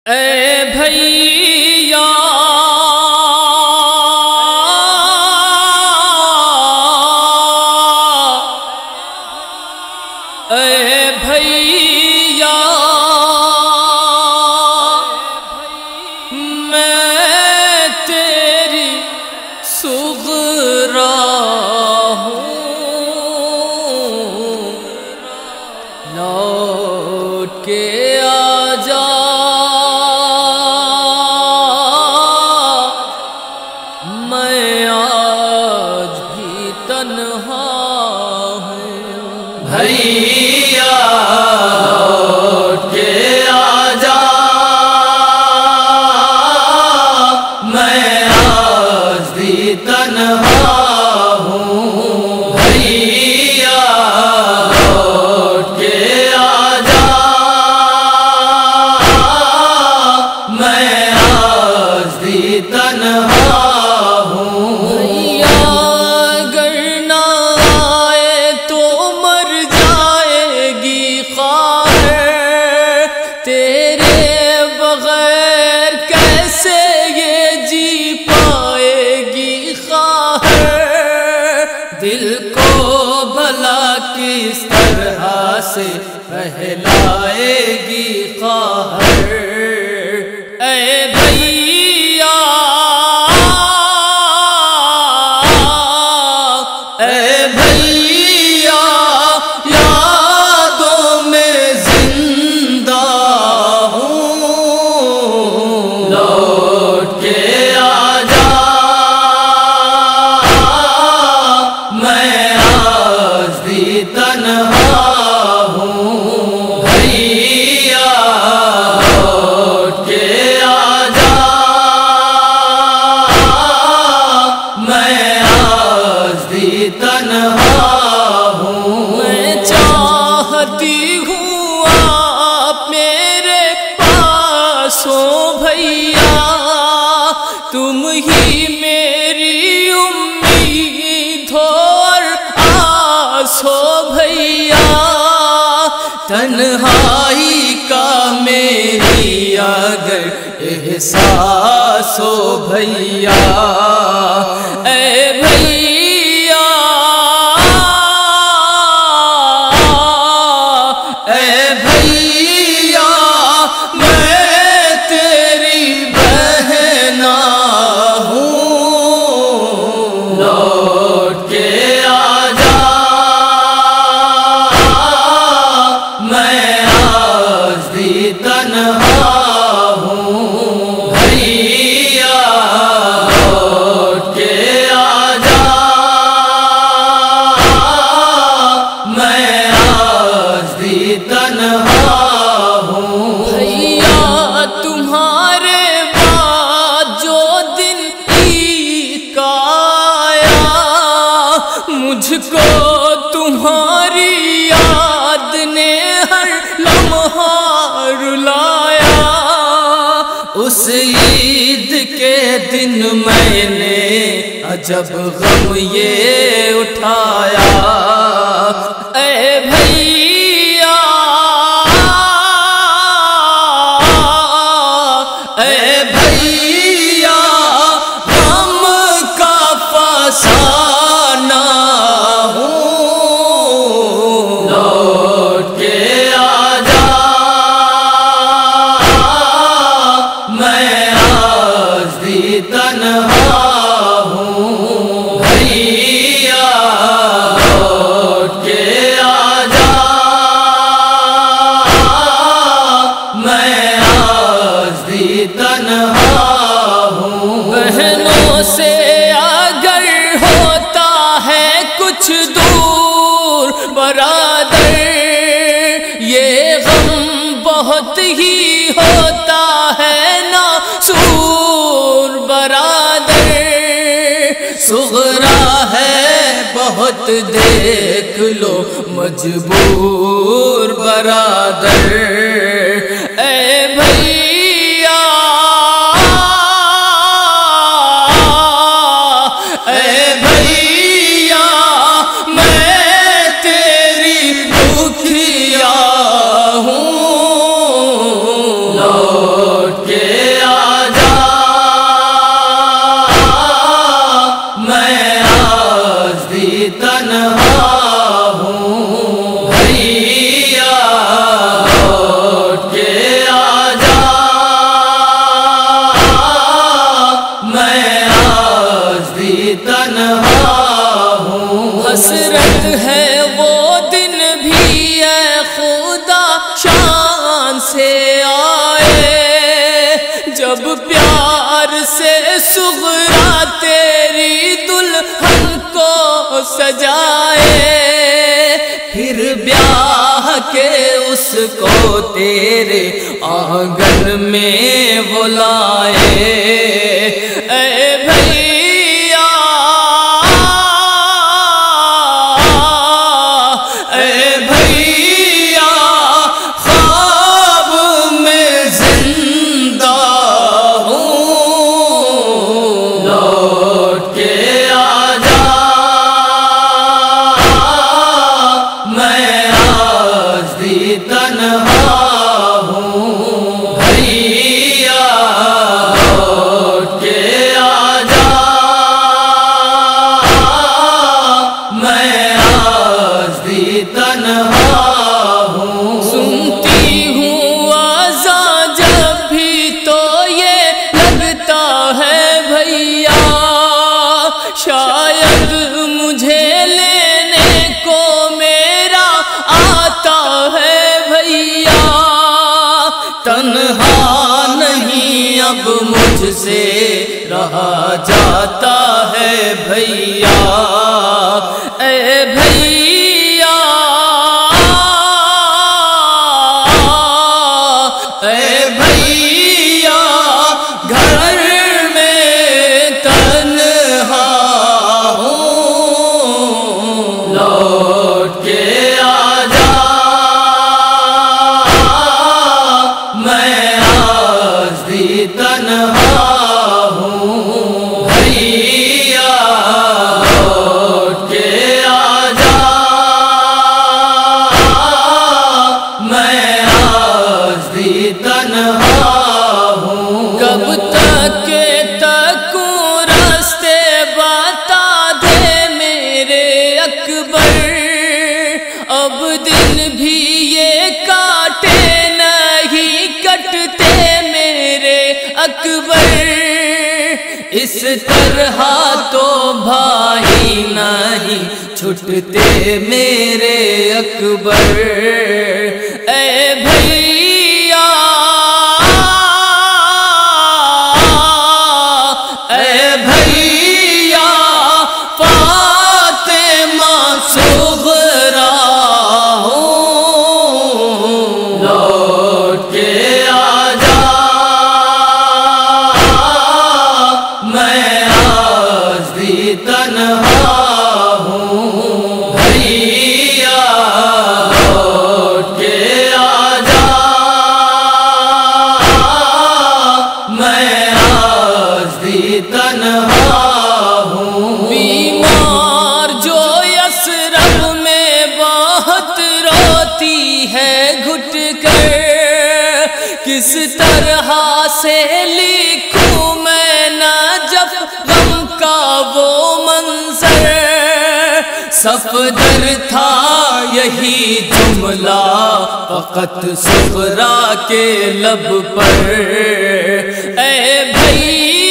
اے بھیا اے بھیا میں تیری صغرا ہوں، لوٹ کے آ جا میں آج بھی تنہا ہوں۔ بھیا لوٹ کے آ جا میں آج بھی تنہا ہوں۔ بھیا لوٹ کے آ جا میں آج بھی تنہا ہوں۔ بھیا اگر نہ آئے تو مر جائے گی خواہر، تیرے بغیر کیسے یہ جی پائے گی خواہر، دل کو بھلا کس طرح سے بہلائے گی خواہر۔ اے بھیا اے بھیا یادوں میں زندہ ہوں، لوٹ کے آ جا میں آج بھی تنہا ہوں۔ بھیا لوٹ کے آ جا میں آج بھی تنہا ہوں۔ میں چاہتی ہوں آپ میرے پاس ہو بھیا، تم ہی میری امید ہو اور آس ہو بھیا، تنہائی کا میری اگر احساس ہو بھیا۔ اے بھیا اے بھیا میں تیری بہنا ہوں، لوٹ کے آ جا میں آج بھی تنہا ہوں۔ بھیا لوٹ کے آ جا میں آج بھی تنہا ہوں۔ بھیا تمہارے بعد جو دن عید کا آیا، مجھ کو تمہاری یاد نے ہر لمحہ رلایا۔ اس عید کے دن میں نے عجب غم یہ اٹھایا۔ اے بھیا اے بھیا غم کا فسانہ ہوں، لوٹ کے آ جا میں آج بھی تنہا ہوں۔ بھیا لوٹ کے آ جا میں آج بھی تنہا ہوں۔ بہنوں سے اگر ہوتا ہے کچھ دور برادر، یہ غم بہت ہی ہوتا ہے نا سور برادر، صغرا ہے بہت دیکھ لو مجبور برادر۔ اے بھیا اے بھیا میں تیری دکھیا ہوں، لوٹ ہے وہ دن بھی اے خدا شان سے آئے، جب پیار سے صغرا تیری دلہن کو سجائے، پھر بیاہ کے اس کو تیرے آنگن میں بلائے۔ اے بھیا اے بھیا خواب میں زندہ ہوں، لوٹ کے آ جا، میں آج بھی تنہا ہوں، بھیا لوٹ کے آ جا، میں آج بھی تنہا ہوں۔ سنتی ہوں آزاں جب بھی تو یہ لگتا ہے بھیا، شاید مجھے لینے کو میرا آتا ہے بھیا، تنہا نہیں اب مجھ سے رہا جاتا ہے بھیا۔ اے بھیا اے بھیا گھر میں تنہا ہوں، لوٹ کے آ جا، میں آج بھی تنہا ہوں، بھیا لوٹ کے آ جا، میں آج بھی تنہا ہوں۔ کب تک تکوں راستے بتا دے میرے اکبر، اب دن بھی یہ کاٹے نہیں کٹتے میرے اکبر، اس طرح تو بھائی نہیں چھٹتے میرے اکبر۔ اے بھیا اے بھیا فاطمہ صغرا ہوں، لوٹ کے آ جا، میں آج بھی تنہا ہوں، بھیا لوٹ کے آ جا، میں آج بھی تنہا ہوں۔ بیمار جو یثرب میں بہت روتی ہے گھٹ کر، کس طرح سے لکھوں میں نجف غم کا وہ منظر، صفدر تھا یہی جملہ فقط صغرا کے لب پر۔ اے بھائی